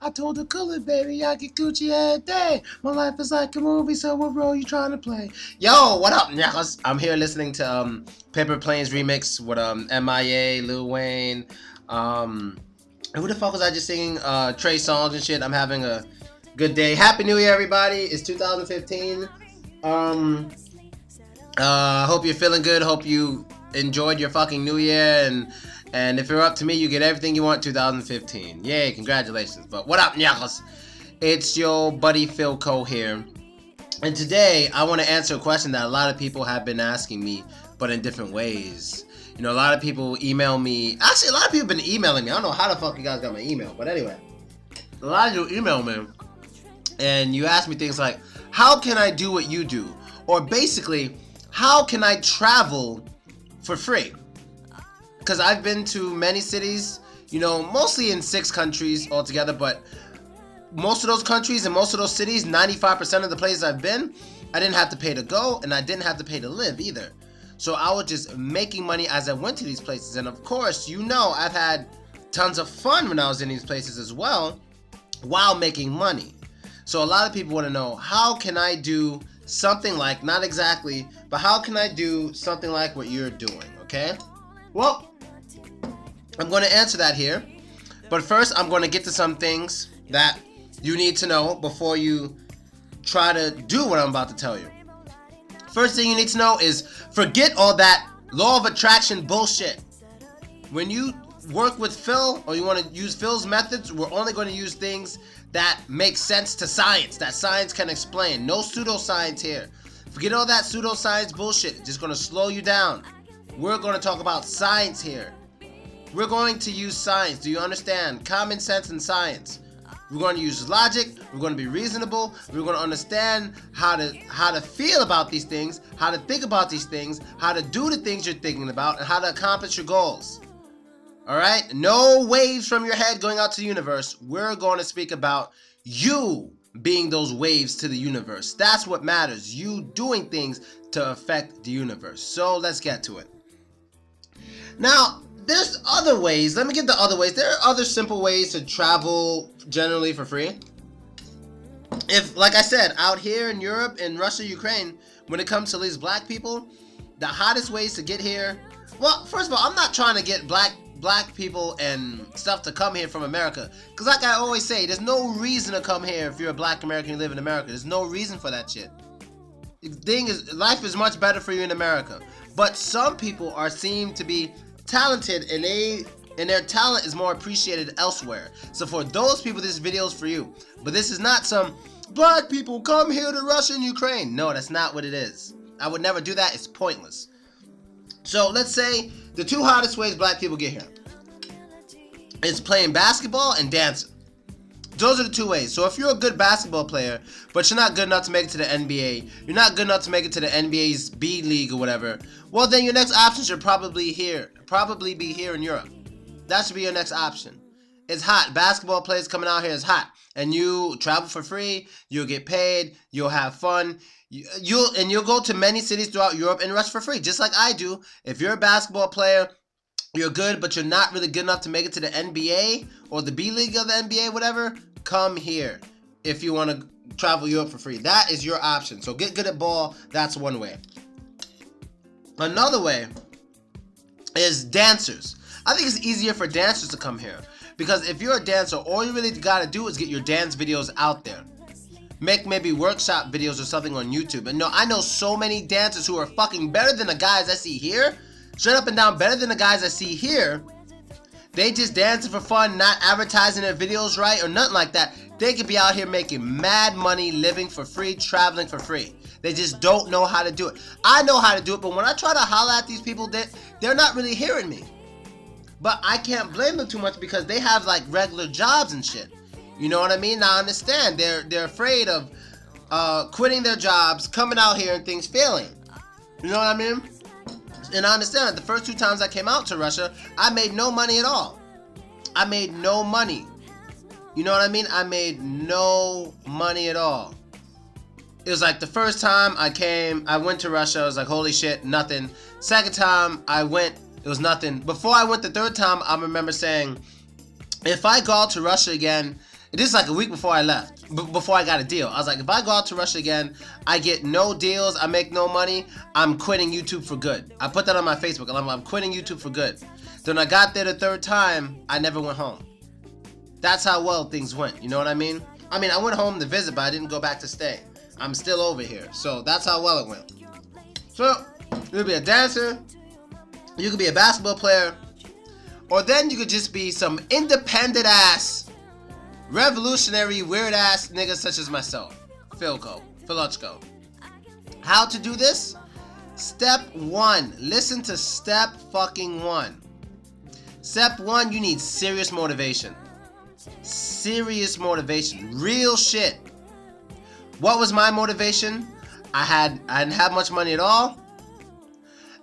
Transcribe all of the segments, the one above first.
I told the cooler baby I get Gucci every day. My life is like a movie, so what role you trying to play? Yo, what up, niggas? I'm here listening to Paper Planes remix with MIA, Lil Wayne, who the fuck was I just singing? Trey Songz and shit. I'm having a good day. Happy New Year, everybody. It's 2015. Hope you're feeling good. Hope you enjoyed your fucking New Year, and if you're up to me, you get everything you want 2015. Yay, congratulations. But what up, niggas? It's your buddy Philko here. And today, I want to answer a question that a lot of people have been asking me, but in different ways. You know, a lot of people email me. Actually, a lot of people have been emailing me. I don't know how the fuck you guys got my email. But anyway, a lot of you email me. And you ask me things like, how can I do what you do? Or basically, how can I travel for free? Because I've been to many cities, you know, mostly in 6 countries altogether. But most of those countries and most of those cities, 95% of the places I've been, I didn't have to pay to go. And I didn't have to pay to live either. So I was just making money as I went to these places. And of course, you know, I've had tons of fun when I was in these places as well, while making money. So a lot of people want to know, how can I do something like, not exactly, but how can I do something like what you're doing, okay? Well, I'm going to answer that here. But first, I'm going to get to some things that you need to know before you try to do what I'm about to tell you. First thing you need to know is forget all that law of attraction bullshit. When you work with Phil, or you want to use Phil's methods, we're only going to use things that make sense to science, that science can explain. No pseudoscience here. Forget all that pseudoscience bullshit. It's just going to slow you down. We're going to talk about science here. We're going to use science. Do you understand? Common sense and science. We're going to use logic. We're going to be reasonable. We're going to understand how to feel about these things, how to think about these things, how to do the things you're thinking about, and how to accomplish your goals. All right? No waves from your head going out to the universe. We're going to speak about you being those waves to the universe. That's what matters. You doing things to affect the universe. So let's get to it. Now, there's other ways. Let me get the other ways. There are other simple ways to travel generally for free. If, like I said, out here in Europe, in Russia, Ukraine, when it comes to these black people, the hottest ways to get here. Well, first of all, I'm not trying to get black people and stuff to come here from America. Because like I always say, there's no reason to come here if you're a black American and live in America. There's no reason for that shit. The thing is, life is much better for you in America. But some people seem to be talented, and their talent is more appreciated elsewhere. So for those people, this video is for you. But this is not some black people come here to Russia and Ukraine. No, that's not what it is. I would never do that. It's pointless. So let's say the 2 hottest ways black people get here. It's playing basketball and dancing. Those are the 2 ways. So if you're a good basketball player, but you're not good enough to make it to the NBA, you're not good enough to make it to the NBA's B League or whatever, well then your next option should probably be here in Europe. That should be your next option. It's hot. Basketball players coming out here is hot. And you travel for free, you'll get paid, you'll have fun. You'll go to many cities throughout Europe and rush for free, just like I do. If you're a basketball player, you're good, but you're not really good enough to make it to the NBA or the B League of the NBA, whatever, come here if you want to travel Europe for free. That is your option. So get good at ball. That's one way. Another way is dancers. I think it's easier for dancers to come here. Because if you're a dancer, all you really got to do is get your dance videos out there. Make maybe workshop videos or something on YouTube. And no, I know so many dancers who are fucking better than the guys I see here. Straight up and down, better than the guys I see here. They just dancing for fun, not advertising their videos right or nothing like that. They could be out here making mad money, living for free, traveling for free. They just don't know how to do it. I know how to do it, but when I try to holler at these people, they're not really hearing me. But I can't blame them too much because they have like regular jobs and shit. You know what I mean? Now I understand. They're afraid of quitting their jobs, coming out here and things failing. You know what I mean? And I understand that the first 2 times I came out to Russia, I made no money at all. I made no money. You know what I mean? I made no money at all. It was like the first time I went to Russia, I was like, holy shit, nothing. Second time I went, it was nothing. Before I went the 3rd time, I remember saying, if I go out to Russia again, This is like a week before I left, before I got a deal. I was like, if I go out to Russia again, I get no deals, I make no money, I'm quitting YouTube for good. I put that on my Facebook, and I'm quitting YouTube for good. Then I got there the third time, I never went home. That's how well things went, you know what I mean? I mean, I went home to visit, but I didn't go back to stay. I'm still over here, so that's how well it went. So, you could be a dancer, you could be a basketball player, or then you could just be some independent ass, revolutionary, weird ass niggas such as myself. Philko. How to do this? Step 1. Listen to step fucking 1. Step 1, you need serious motivation. Serious motivation. Real shit. What was my motivation? I didn't have much money at all.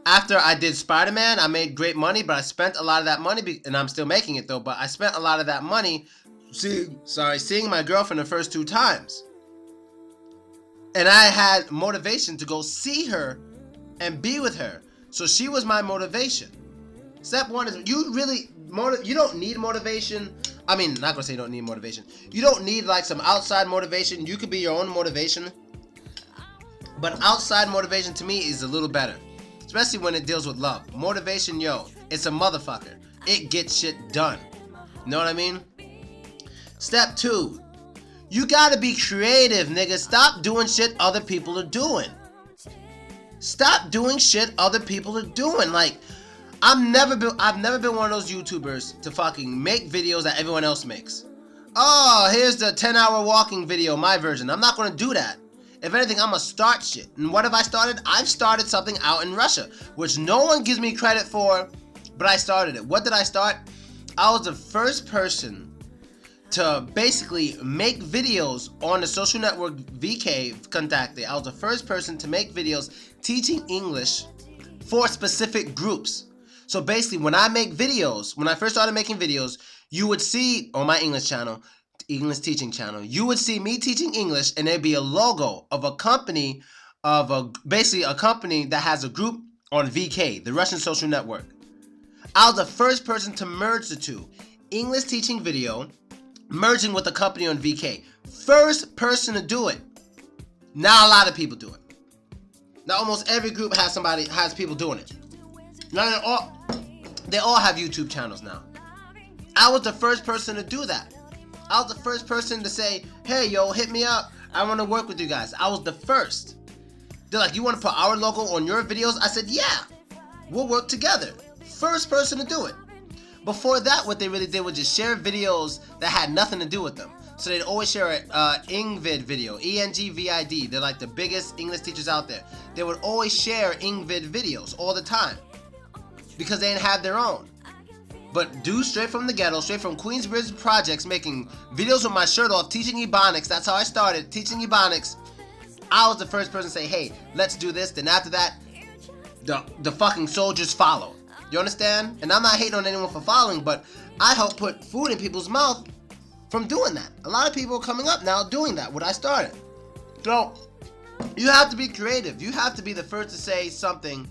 After I did Spider-Man, I made great money, but I spent a lot of that money, and I'm still making it though, but I spent a lot of that money seeing my girlfriend the first 2 times. And I had motivation to go see her and be with her. So she was my motivation. Step 1 is you don't need motivation. I mean, not gonna say you don't need motivation. You don't need like some outside motivation. You could be your own motivation. But outside motivation to me is a little better. Especially when it deals with love. Motivation, yo, it's a motherfucker. It gets shit done. You know what I mean? Step 2. You gotta be creative, nigga. Stop doing shit other people are doing. Stop doing shit other people are doing. Like, I've never been one of those YouTubers to fucking make videos that everyone else makes. Oh, here's the 10-hour walking video, my version. I'm not gonna do that. If anything, I'm gonna start shit. And what have I started? I've started something out in Russia, which no one gives me credit for, but I started it. What did I start? I was the first person to basically make videos on the social network VK Contacte. I was the first person to make videos teaching English for specific groups. So basically, when I first started making videos, you would see on my English channel, English teaching channel, you would see me teaching English, and there'd be a logo of a company, basically a company that has a group on VK, the Russian social network. I was the first person to merge the two. English teaching video, merging with a company on VK. First person to do it. Now a lot of people do it. Now almost every group has people doing it. Now they all have YouTube channels now. I was the first person to do that. I was the first person to say, hey, yo, hit me up. I want to work with you guys. I was the first. They're like, you want to put our logo on your videos? I said, yeah, we'll work together. First person to do it. Before that, what they really did was just share videos that had nothing to do with them. So they'd always share an Engvid video, E-N-G-V-I-D. They're like the biggest English teachers out there. They would always share Engvid videos all the time because they didn't have their own. But dude, straight from the ghetto, straight from Queensbridge projects, making videos with my shirt off, teaching Ebonics. That's how I started, teaching Ebonics. I was the first person to say, hey, let's do this. Then after that, the fucking soldiers followed. You understand? And I'm not hating on anyone for following, but I helped put food in people's mouth from doing that. A lot of people are coming up now doing that, what I started. So, you have to be creative. You have to be the first to say something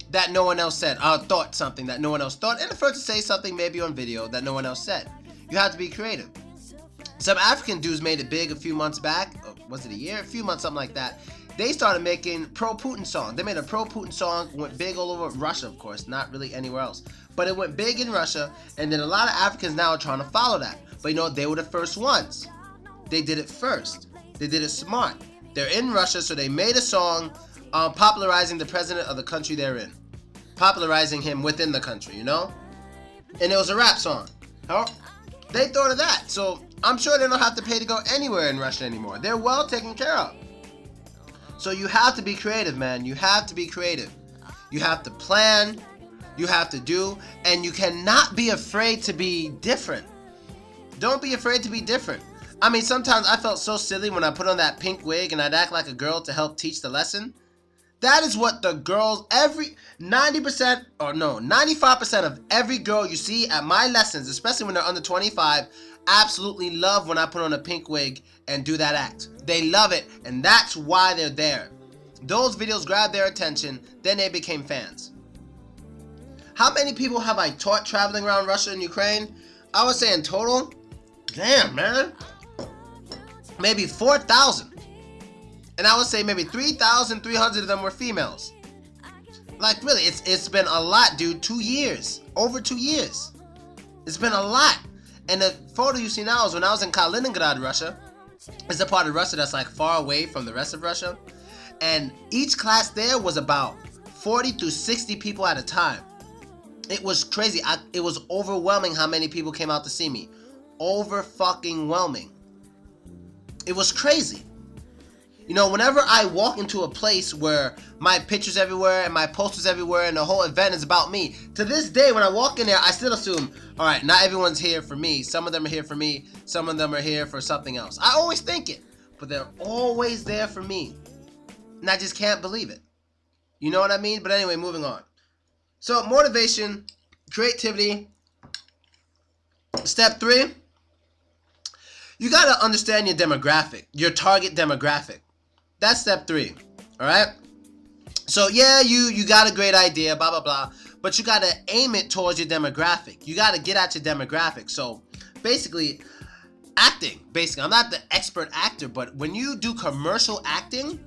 that no one else said, or thought something that no one else thought, and the first to say something maybe on video that no one else said. You have to be creative. Some African dudes made it big a few months back, was it a year? A few months, something like that. They started making pro-Putin songs. They made a pro-Putin song, went big all over Russia, of course, not really anywhere else. But it went big in Russia, and then a lot of Africans now are trying to follow that. But you know, they were the first ones. They did it first. They did it smart. They're in Russia, so they made a song popularizing the president of the country they're in. Popularizing him within the country, you know? And it was a rap song. They thought of that, so I'm sure they don't have to pay to go anywhere in Russia anymore. They're well taken care of. So you have to be creative, man. You have to be creative. You have to plan. You have to do. And you cannot be afraid to be different. Don't be afraid to be different. I mean, sometimes I felt so silly when I put on that pink wig and I'd act like a girl to help teach the lesson. That is what the girls, 95% of every girl you see at my lessons, especially when they're under 25, absolutely love when I put on a pink wig and do that act. They love it, and that's why they're there. Those videos grabbed their attention, then they became fans. How many people have I taught traveling around Russia and Ukraine? I would say in total, Damn, man. Maybe 4,000. And I would say maybe 3,300 of them were females. Like, really, it's been a lot, dude. 2 years. Over 2 years. It's been a lot. And the photo you see now is when I was in Kaliningrad, Russia. It's a part of Russia that's like far away from the rest of Russia. And each class there was about 40 to 60 people at a time. It was crazy. It was overwhelming how many people came out to see me. Over-fucking-whelming. It was crazy. You know, whenever I walk into a place where my picture's everywhere and my posters everywhere and the whole event is about me, to this day when I walk in there, I still assume, all right, not everyone's here for me. Some of them are here for me. Some of them are here for something else. I always think it, but they're always there for me. And I just can't believe it. You know what I mean? But anyway, moving on. So, motivation, creativity. Step 3, you got to understand your demographic, your target demographic. That's step 3, all right? So, yeah, you got a great idea, blah, blah, blah, but you got to aim it towards your demographic. You got to get at your demographic. So, basically, acting, I'm not the expert actor, but when you do commercial acting,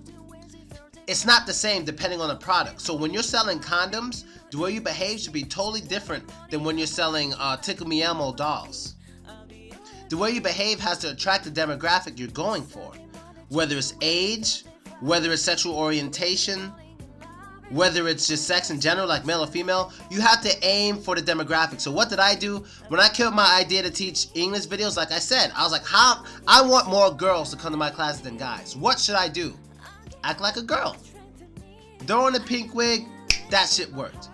it's not the same depending on the product. So when you're selling condoms, the way you behave should be totally different than when you're selling Tickle Me Elmo dolls. The way you behave has to attract the demographic you're going for. Whether it's age, whether it's sexual orientation, whether it's just sex in general, like male or female, you have to aim for the demographic. So what did I do? When I killed my idea to teach English videos, like I said, I was like, I want more girls to come to my classes than guys. What should I do? Act like a girl. Throw in a pink wig, that shit worked.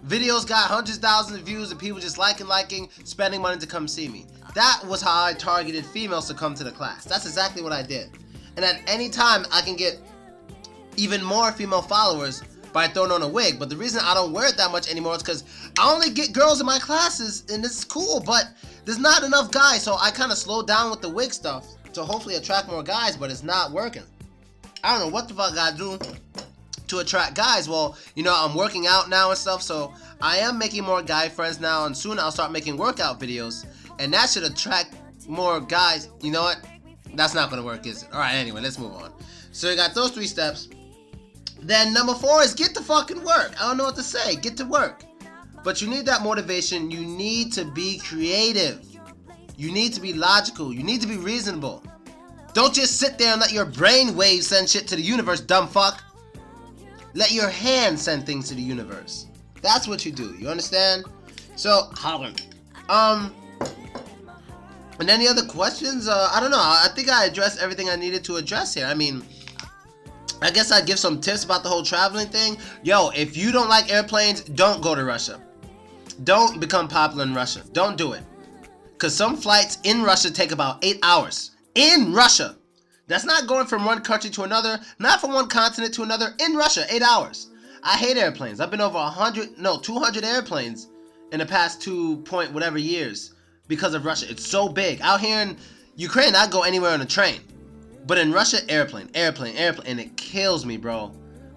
Videos got hundreds of thousands of views and people just liking, spending money to come see me. That was how I targeted females to come to the class. That's exactly what I did. And at any time, I can get even more female followers by throwing on a wig. But the reason I don't wear it that much anymore is because I only get girls in my classes, and it's cool, but there's not enough guys, so I kind of slowed down with the wig stuff to hopefully attract more guys, but it's not working. I don't know what the fuck I gotta do to attract guys. Well, you know, I'm working out now and stuff, so I am making more guy friends now, and soon I'll start making workout videos, and that should attract more guys. You know what? That's not gonna work, is it? Alright, anyway, let's move on. So you got those 3 steps. Then number 4 is get to fucking work. I don't know what to say. Get to work. But you need that motivation. You need to be creative. You need to be logical. You need to be reasonable. Don't just sit there and let your brain waves send shit to the universe, dumb fuck. Let your hand send things to the universe. That's what you do. You understand? So, and any other questions? I don't know. I think I addressed everything I needed to address here. I mean, I guess I'd give some tips about the whole traveling thing. Yo, if you don't like airplanes, don't go to Russia. Don't become popular in Russia. Don't do it. Because some flights in Russia take about 8 hours. In Russia. That's not going from one country to another, not from one continent to another. In Russia, 8 hours. I hate airplanes. I've been over 200 airplanes in the past 2 point whatever years because of Russia. It's so big. Out here in Ukraine, I'd go anywhere on a train. But in Russia, airplane, and it kills me, bro.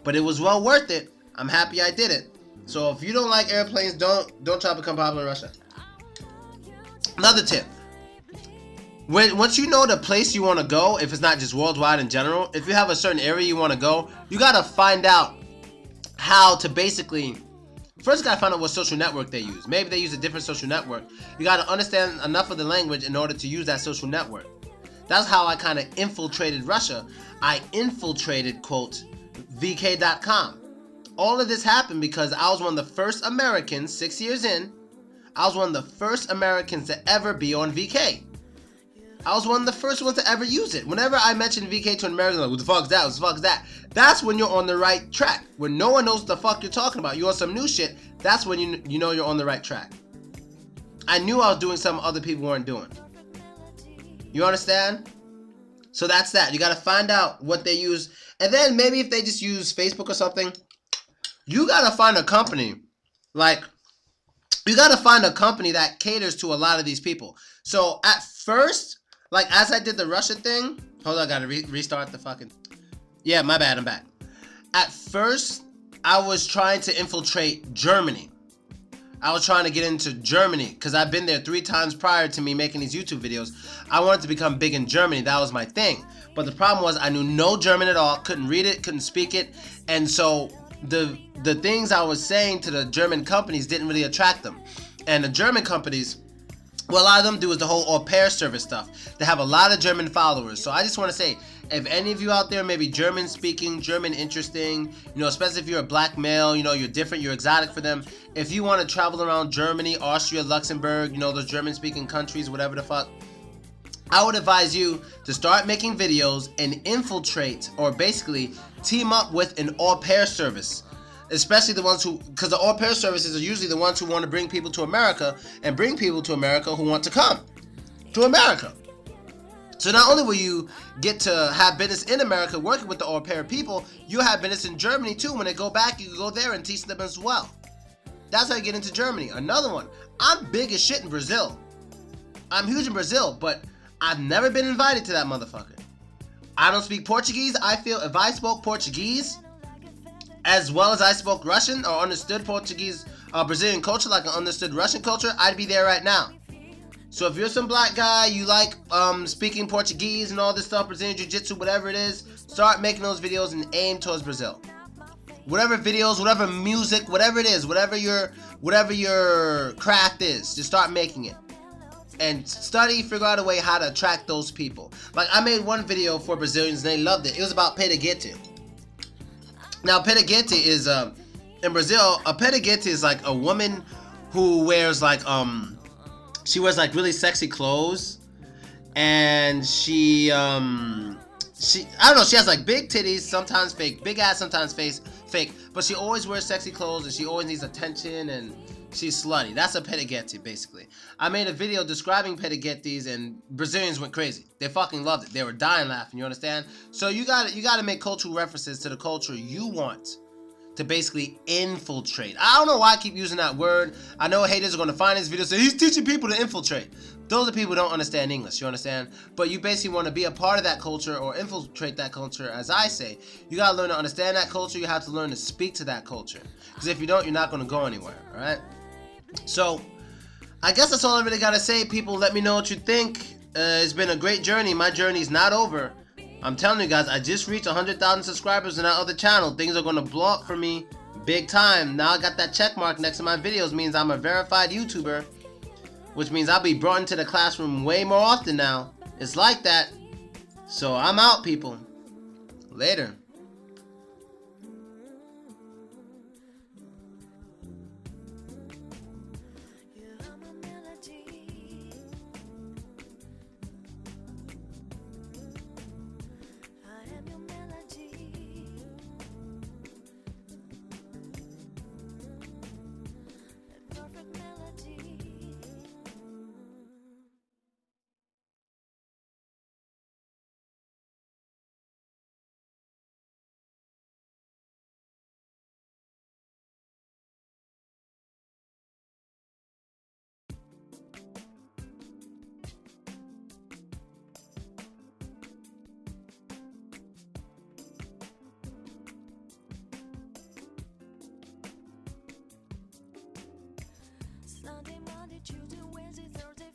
But it was well worth it. I'm happy I did it. So if you don't like airplanes, don't try to become popular in Russia. Another tip. Once you know the place you want to go, if it's not just worldwide in general, if you have a certain area you want to go, you got to find out how to basically, first you got to find out what social network they use. Maybe they use a different social network. You got to understand enough of the language in order to use that social network. That's how I kind of infiltrated Russia. I infiltrated, quote, VK.com. All of this happened because I was one of the first Americans, 6 years in, I was one of the first Americans to ever be on VK. I was one of the first ones to ever use it. Whenever I mention VK to an American, like, what the fuck is that? What the fuck is that? That's when you're on the right track. When no one knows what the fuck you're talking about. You're on some new shit. That's when you know you're on the right track. I knew I was doing something other people weren't doing. You understand? So that's that. You got to find out what they use. And then maybe if they just use Facebook or something, you got to find a company. Like, you got to find a company that caters to a lot of these people. So at first, like as I did the Russia thing, hold on, I got to restart the fucking, yeah, my bad, I'm back. At first, I was trying to infiltrate Germany. I was trying to get into Germany because I've been there 3 times prior to me making these YouTube videos. I wanted to become big in Germany. That was my thing. But the problem was I knew no German at all, couldn't read it, couldn't speak it, and so the things I was saying to the German companies didn't really attract them. And the German companies, what a lot of them do is the whole au pair service stuff. They have a lot of German followers. So I just want to say, if any of you out there may be German speaking, German interesting, especially if you're a black male, you're different, you're exotic for them. If you want to travel around Germany, Austria, Luxembourg, those German speaking countries, whatever the fuck, I would advise you to start making videos and infiltrate, or basically team up with an au pair service. Especially the ones who, because the au pair services are usually the ones who want to bring people to America, and bring people to America who want to come to America. So not only will you get to have business in America working with the au pair people, you have business in Germany too. When they go back, you can go there and teach them as well. That's how you get into Germany. Another one, I'm big as shit in Brazil. I'm huge in Brazil, but I've never been invited to that motherfucker. I don't speak Portuguese. I feel if I spoke Portuguese as well as I spoke Russian, or understood Portuguese, Brazilian culture like I understood Russian culture, I'd be there right now. So if you're some black guy, you like speaking Portuguese and all this stuff, Brazilian Jiu-Jitsu, whatever it is, start making those videos and aim towards Brazil. Whatever videos, whatever music, whatever it is, whatever your craft is, just start making it. And figure out a way how to attract those people. Like, I made one video for Brazilians and they loved it. It was about pedaguete. Now, pedaguete is, in Brazil, a pedaguete is like a woman who wears like, she wears like really sexy clothes. And she, I don't know, she has like big titties, sometimes fake, big ass, sometimes fake. But she always wears sexy clothes and she always needs attention and she's slutty. That's a pedaguete, basically. I made a video describing pedaguetes and Brazilians went crazy. They fucking loved it. They were dying laughing, you understand? So you gotta make cultural references to the culture you want to basically infiltrate. I don't know why I keep using that word. I know haters are gonna find this video and say, he's teaching people to infiltrate. Those are people who don't understand English, you understand? But you basically want to be a part of that culture or infiltrate that culture, as I say. You gotta learn to understand that culture. You have to learn to speak to that culture. Because if you don't, you're not gonna go anywhere, alright? So, I guess that's all I really gotta say. People, let me know what you think. It's been a great journey. My journey's not over. I'm telling you guys, I just reached 100,000 subscribers on that other channel. Things are gonna blow up for me big time. Now I got that check mark next to my videos. Means I'm a verified YouTuber, which means I'll be brought into the classroom way more often now. It's like that. So I'm out, people. Later. Sunday, Monday, Tuesday, Wednesday, Thursday,